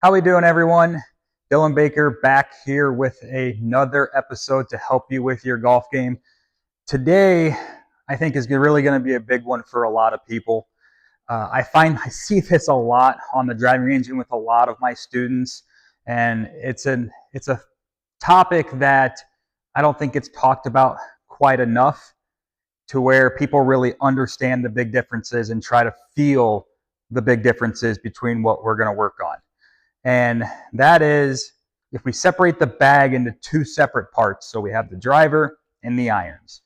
How we doing, everyone? Dylan Baker back here with another episode to help you with your golf game. Today, I think is really going to be a big one for a lot of people. I see this a lot on the driving range and with a lot of my students, and it's a topic that I don't think it's talked about quite enough to where people really understand the big differences and try to feel the big differences between what we're going to work on. And that is if we separate the bag into two separate parts. So we have the driver and the irons.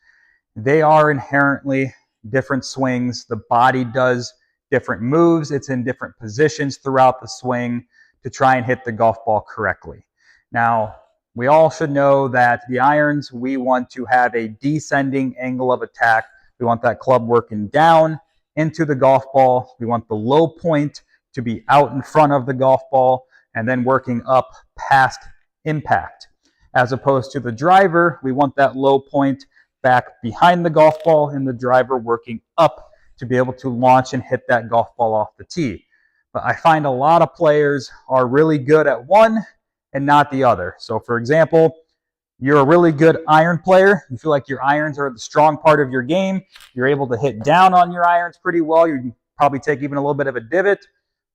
They are inherently different swings. The body does different moves. It's in different positions throughout the swing to try and hit the golf ball correctly. Now, we all should know that the irons, we want to have a descending angle of attack. We want that club working down into the golf ball. We want the low point to be out in front of the golf ball and then working up past impact. As opposed to the driver, we want that low point back behind the golf ball and the driver working up to be able to launch and hit that golf ball off the tee. But I find a lot of players are really good at one and not the other. So for example, you're a really good iron player. You feel like your irons are the strong part of your game. You're able to hit down on your irons pretty well. You can probably take even a little bit of a divot.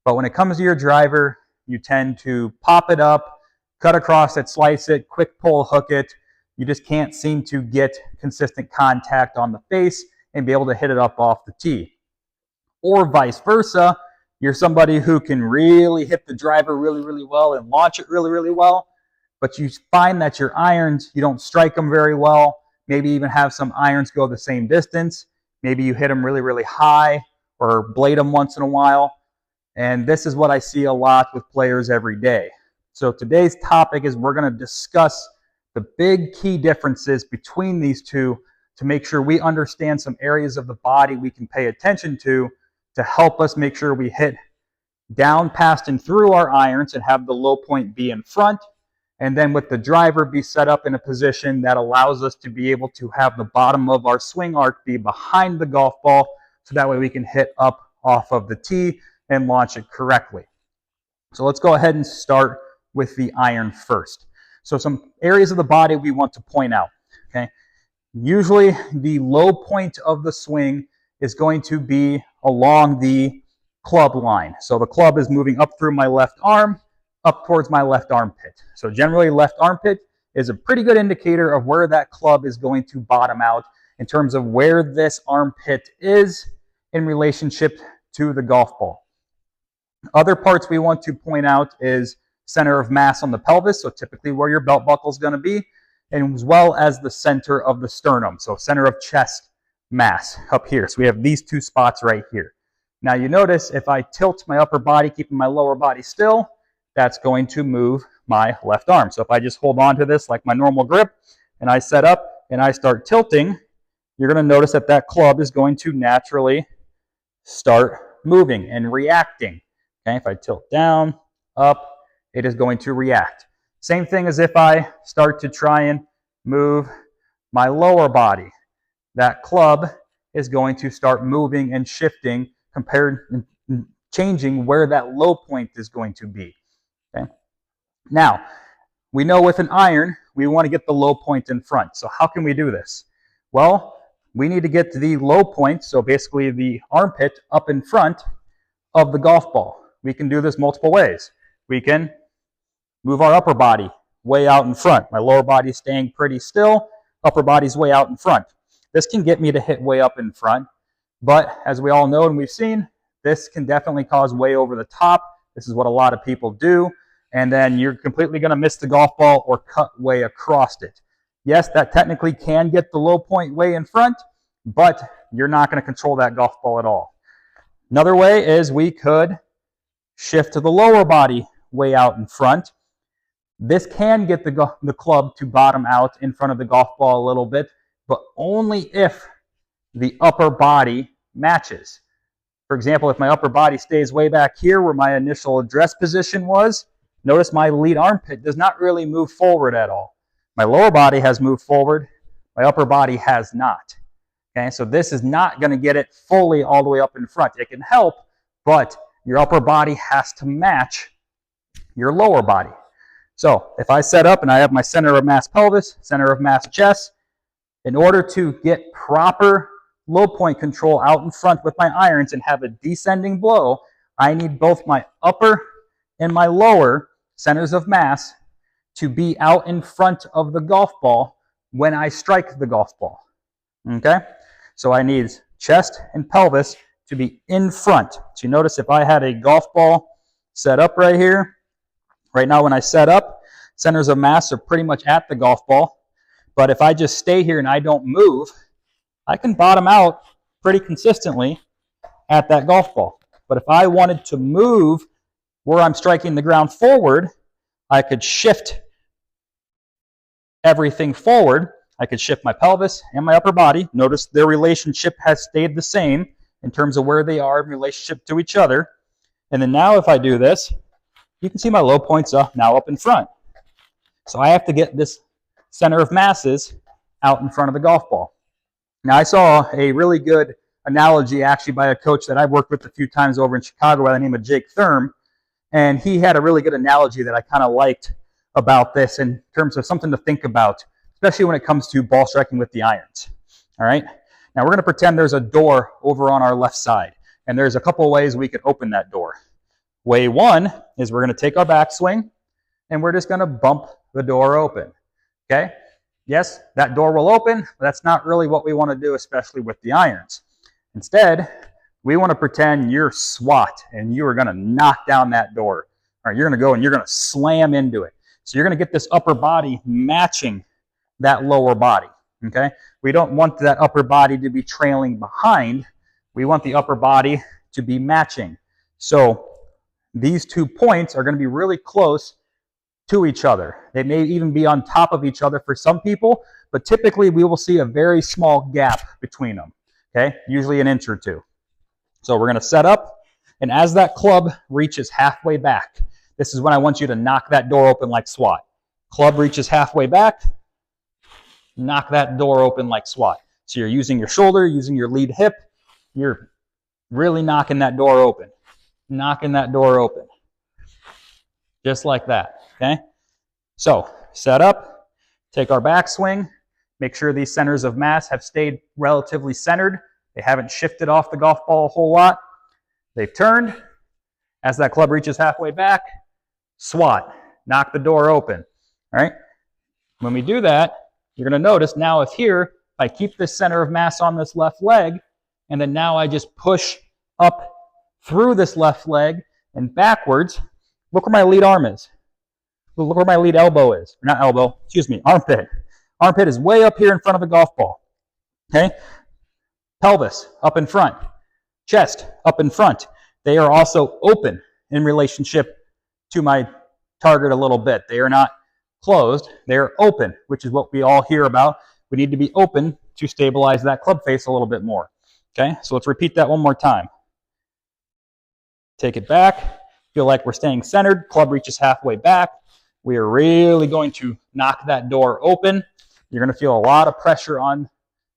But when it comes to your driver, you tend to pop it up, cut across it, slice it, quick pull, hook it. You just can't seem to get consistent contact on the face and be able to hit it up off the tee. Or vice versa, you're somebody who can really hit the driver really, really well and launch it really, really well, but you find that your irons, you don't strike them very well, maybe even have some irons go the same distance. Maybe you hit them really, really high or blade them once in a while. And this is what I see a lot with players every day. So today's topic is we're going to discuss the big key differences between these two to make sure we understand some areas of the body we can pay attention to help us make sure we hit down past and through our irons and have the low point be in front. And then with the driver be set up in a position that allows us to be able to have the bottom of our swing arc be behind the golf ball. So that way we can hit up off of the tee and launch it correctly. So let's go ahead and start with the iron first. So some areas of the body we want to point out. Okay. Usually the low point of the swing is going to be along the club line. So the club is moving up through my left arm, up towards my left armpit. So generally left armpit is a pretty good indicator of where that club is going to bottom out in terms of where this armpit is in relationship to the golf ball. Other parts we want to point out is center of mass on the pelvis, so typically where your belt buckle is going to be, and as well as the center of the sternum, so center of chest mass up here. So we have these two spots right here. Now you notice if I tilt my upper body, keeping my lower body still, that's going to move my left arm. So if I just hold on to this like my normal grip, and I set up and I start tilting, you're going to notice that that club is going to naturally start moving and reacting. Okay, if I tilt down, up, it is going to react. Same thing as if I start to try and move my lower body. That club is going to start moving and shifting, changing where that low point is going to be. Okay. Now, we know with an iron, we want to get the low point in front. So how can we do this? Well, we need to get the low point, so basically the armpit, up in front of the golf ball. We can do this multiple ways. We can move our upper body way out in front. My lower body is staying pretty still. Upper body's way out in front. This can get me to hit way up in front. But as we all know and we've seen, this can definitely cause way over the top. This is what a lot of people do. And then you're completely going to miss the golf ball or cut way across it. Yes, that technically can get the low point way in front, but you're not going to control that golf ball at all. Another way is we could shift to the lower body way out in front. This can get the club to bottom out in front of the golf ball a little bit, but only if the upper body matches. For example, if my upper body stays way back here where my initial address position was, notice my lead armpit does not really move forward at all. My lower body has moved forward, my upper body has not. Okay, so this is not going to get it fully all the way up in front. It can help, but your upper body has to match your lower body. So if I set up and I have my center of mass pelvis, center of mass chest, in order to get proper low point control out in front with my irons and have a descending blow, I need both my upper and my lower centers of mass to be out in front of the golf ball when I strike the golf ball. Okay? So I need chest and pelvis to be in front. So you notice if I had a golf ball set up right here, right now when I set up, centers of mass are pretty much at the golf ball. But if I just stay here and I don't move, I can bottom out pretty consistently at that golf ball. But if I wanted to move where I'm striking the ground forward, I could shift everything forward. I could shift my pelvis and my upper body. Notice their relationship has stayed the same in terms of where they are in relationship to each other. And then now if I do this, you can see my low points are now up in front. So I have to get this center of masses out in front of the golf ball. Now I saw a really good analogy actually by a coach that I've worked with a few times over in Chicago by the name of Jake Thurm. And he had a really good analogy that I kind of liked about this in terms of something to think about, especially when it comes to ball striking with the irons. All right. Now we're going to pretend there's a door over on our left side, and there's a couple of ways we could open that door. Way one is we're going to take our backswing, and we're just going to bump the door open. Okay. Yes, that door will open, but that's not really what we want to do, especially with the irons. Instead, we want to pretend you're SWAT and you are going to knock down that door. All right, you're going to go and you're going to slam into it. So you're going to get this upper body matching that lower body. Okay? We don't want that upper body to be trailing behind. We want the upper body to be matching. So these 2 points are going to be really close to each other. They may even be on top of each other for some people, but typically we will see a very small gap between them. Okay? Usually an inch or two. So we're going to set up, and as that club reaches halfway back, this is when I want you to knock that door open like SWAT. Club reaches halfway back, knock that door open like SWAT. So you're using your shoulder, using your lead hip, you're really knocking that door open. Knocking that door open. Just like that, okay? So set up, take our backswing, make sure these centers of mass have stayed relatively centered. They haven't shifted off the golf ball a whole lot. They've turned. As that club reaches halfway back, SWAT, knock the door open. All right? When we do that, you're going to notice now if here, I keep this center of mass on this left leg, and then now I just push up through this left leg and backwards, look where my lead arm is. Look where my lead elbow is. Not elbow, excuse me, armpit. Armpit is way up here in front of the golf ball. Okay? Pelvis, up in front. Chest, up in front. They are also open in relationship to my target a little bit. They are not closed. They are open, which is what we all hear about. We need to be open to stabilize that club face a little bit more. Okay, so let's repeat that one more time. Take it back. Feel like we're staying centered. Club reaches halfway back. We are really going to knock that door open. You're going to feel a lot of pressure on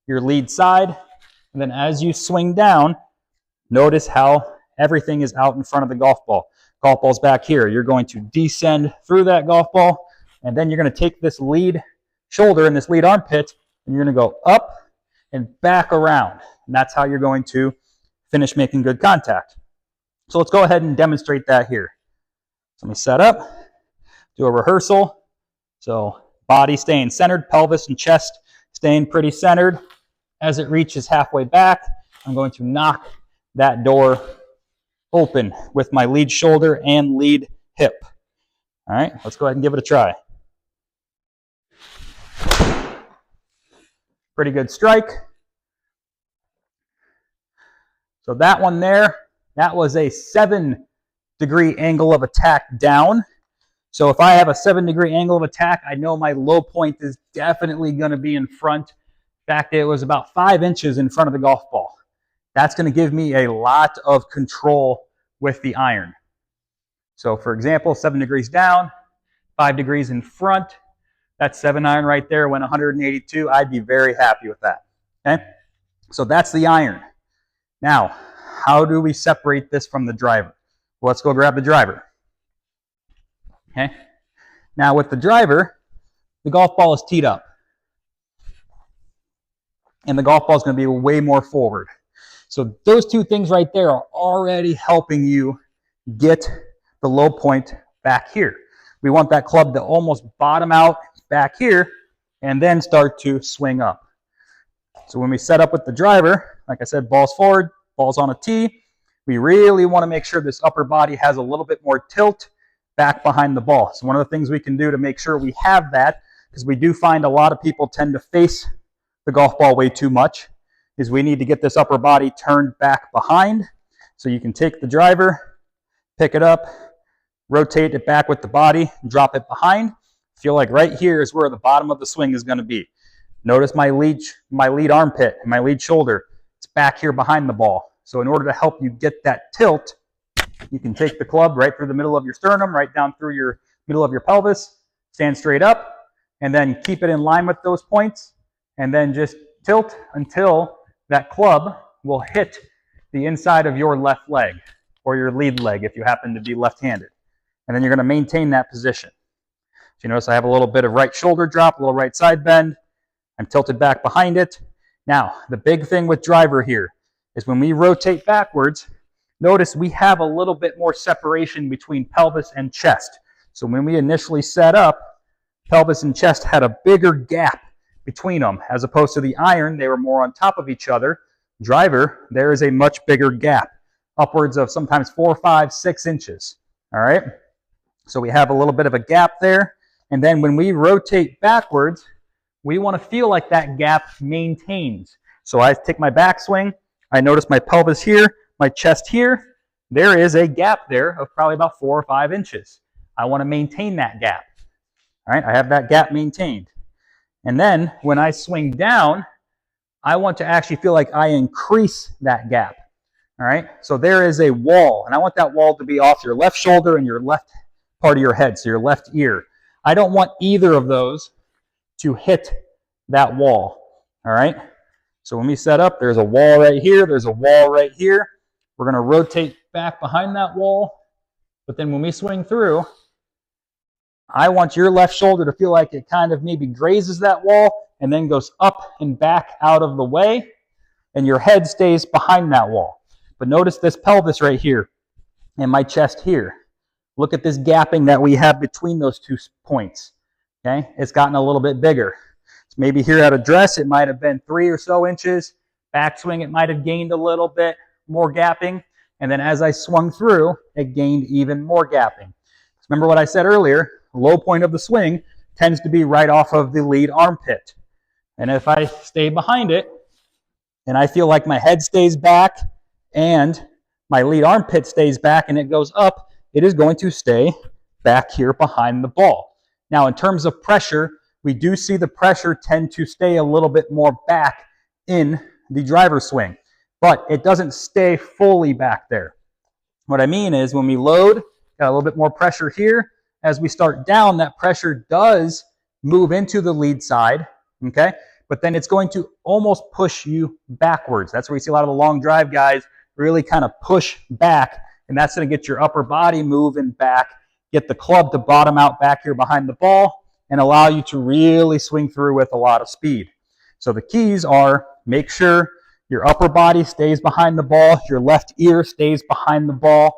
your lead side. And then as you swing down, notice how everything is out in front of the golf ball. Golf ball's back here. You're going to descend through that golf ball, and then you're going to take this lead shoulder and this lead armpit, and you're going to go up and back around. And that's how you're going to finish making good contact. So let's go ahead and demonstrate that here. So let me set up, do a rehearsal. So body staying centered, pelvis and chest staying pretty centered. As it reaches halfway back, I'm going to knock that door open with my lead shoulder and lead hip. All right, let's go ahead and give it a try. Pretty good strike. So that one there, that was a 7-degree angle of attack down. So if I have a 7-degree angle of attack, I know my low point is definitely going to be in front. In fact, it was about 5 inches in front of the golf ball. That's going to give me a lot of control with the iron. So for example, 7 degrees down, 5 degrees in front. That 7-iron right there went 182. I'd be very happy with that. Okay? So that's the iron. Now, how do we separate this from the driver? Well, let's go grab the driver. Okay. Now with the driver, the golf ball is teed up. And the golf ball is going to be way more forward. So those two things right there are already helping you get the low point back here. We want that club to almost bottom out back here and then start to swing up. So when we set up with the driver, like I said, ball's forward, ball's on a tee. We really want to make sure this upper body has a little bit more tilt back behind the ball. So one of the things we can do to make sure we have that, because we do find a lot of people tend to face the golf ball way too much, is we need to get this upper body turned back behind. So you can take the driver, pick it up, rotate it back with the body, drop it behind. Feel like right here is where the bottom of the swing is going to be. Notice my lead armpit and my lead shoulder. It's back here behind the ball. So in order to help you get that tilt, you can take the club right through the middle of your sternum, right down through your middle of your pelvis, stand straight up, and then keep it in line with those points, and then just tilt until that club will hit the inside of your left leg or your lead leg if you happen to be left-handed. And then you're going to maintain that position. So you notice I have a little bit of right shoulder drop, a little right side bend. I'm tilted back behind it. Now, the big thing with driver here is when we rotate backwards, notice we have a little bit more separation between pelvis and chest. So when we initially set up, pelvis and chest had a bigger gap between them. As opposed to the iron, they were more on top of each other. Driver, there is a much bigger gap, upwards of sometimes 4, 5, 6 inches. All right? So we have a little bit of a gap there. And then when we rotate backwards, we want to feel like that gap maintains. So I take my backswing, I notice my pelvis here, my chest here. There is a gap there of probably about 4 or 5 inches. I want to maintain that gap. All right, I have that gap maintained. And then when I swing down, I want to actually feel like I increase that gap. All right, so there is a wall, and I want that wall to be off your left shoulder and your left part of your head, so your left ear. I don't want either of those to hit that wall. All right, so when we set up, there's a wall right here, there's a wall right here. We're going to rotate back behind that wall, but then when we swing through, I want your left shoulder to feel like it kind of maybe grazes that wall and then goes up and back out of the way, and your head stays behind that wall. But notice this pelvis right here and my chest here. Look at this gapping that we have between those 2 points. Okay, it's gotten a little bit bigger. So maybe here at address, it might have been 3 or so inches. Backswing, it might have gained a little bit more gapping. And then as I swung through, it gained even more gapping. So remember what I said earlier, the low point of the swing tends to be right off of the lead armpit. And if I stay behind it, and I feel like my head stays back and my lead armpit stays back and it goes up, it is going to stay back here behind the ball. Now, in terms of pressure, we do see the pressure tend to stay a little bit more back in the driver swing, but it doesn't stay fully back there. What I mean is when we load, got a little bit more pressure here. As we start down, that pressure does move into the lead side, okay? But then it's going to almost push you backwards. That's where you see a lot of the long drive guys really kind of push back, and that's going to get your upper body moving back, get the club to bottom out back here behind the ball, and allow you to really swing through with a lot of speed. So the keys are make sure your upper body stays behind the ball, your left ear stays behind the ball,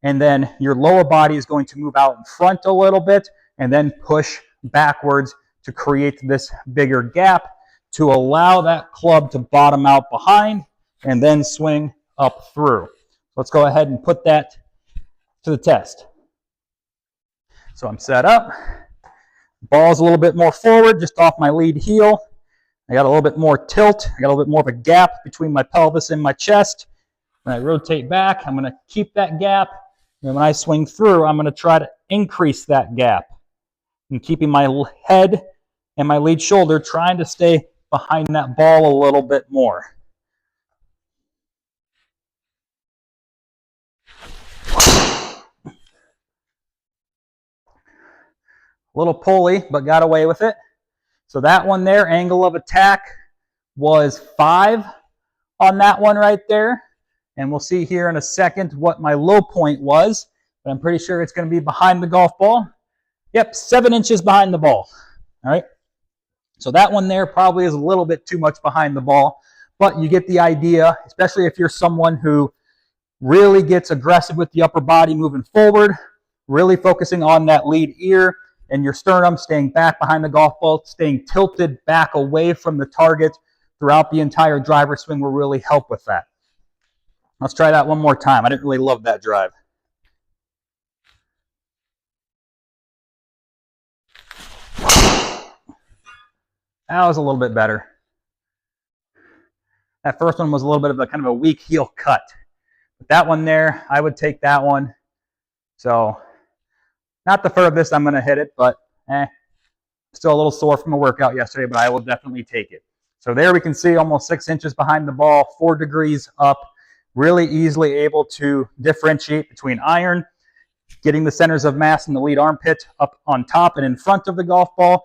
and then your lower body is going to move out in front a little bit and then push backwards to create this bigger gap to allow that club to bottom out behind and then swing up through. Let's go ahead and put that to the test. So I'm set up. Ball's a little bit more forward, just off my lead heel. I got a little bit more tilt. I got a little bit more of a gap between my pelvis and my chest. When I rotate back, I'm going to keep that gap. And when I swing through, I'm going to try to increase that gap. And keeping my head and my lead shoulder trying to stay behind that ball a little bit more. A little pulley, but got away with it. So that one there, angle of attack was 5 on that one right there. And we'll see here in a second what my low point was. But I'm pretty sure it's going to be behind the golf ball. Yep, 7 inches behind the ball. All right. So that one there probably is a little bit too much behind the ball, but you get the idea, especially if you're someone who really gets aggressive with the upper body moving forward, really focusing on that lead ear and your sternum, staying back behind the golf ball, staying tilted back away from the target throughout the entire driver swing will really help with that. Let's try that one more time. I didn't really love that drive. That was a little bit better. That first one was a little bit of a kind of a weak heel cut. But that one there, I would take that one. So, not the furthest I'm going to hit it, but still a little sore from a workout yesterday, but I will definitely take it. So there we can see almost 6 inches behind the ball, 4 degrees up, really easily able to differentiate between iron, getting the centers of mass in the lead armpit up on top and in front of the golf ball,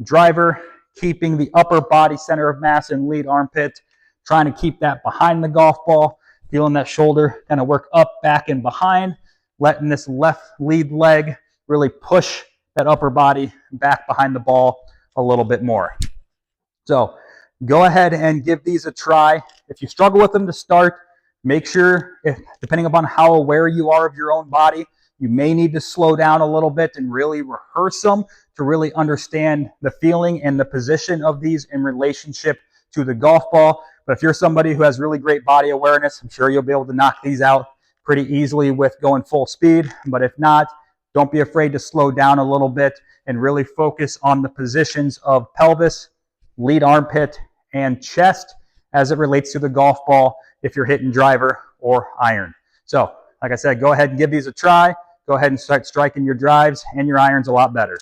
driver, keeping the upper body center of mass in lead armpit, trying to keep that behind the golf ball, feeling that shoulder kind of work up, back, and behind, letting this left lead leg really push that upper body back behind the ball a little bit more. So go ahead and give these a try. If you struggle with them to start, make sure, depending upon how aware you are of your own body, you may need to slow down a little bit and really rehearse them to really understand the feeling and the position of these in relationship to the golf ball. But if you're somebody who has really great body awareness, I'm sure you'll be able to knock these out pretty easily with going full speed. But if not, don't be afraid to slow down a little bit and really focus on the positions of pelvis, lead armpit, and chest as it relates to the golf ball if you're hitting driver or iron. So, like I said, go ahead and give these a try. Go ahead and start striking your drives and your irons a lot better.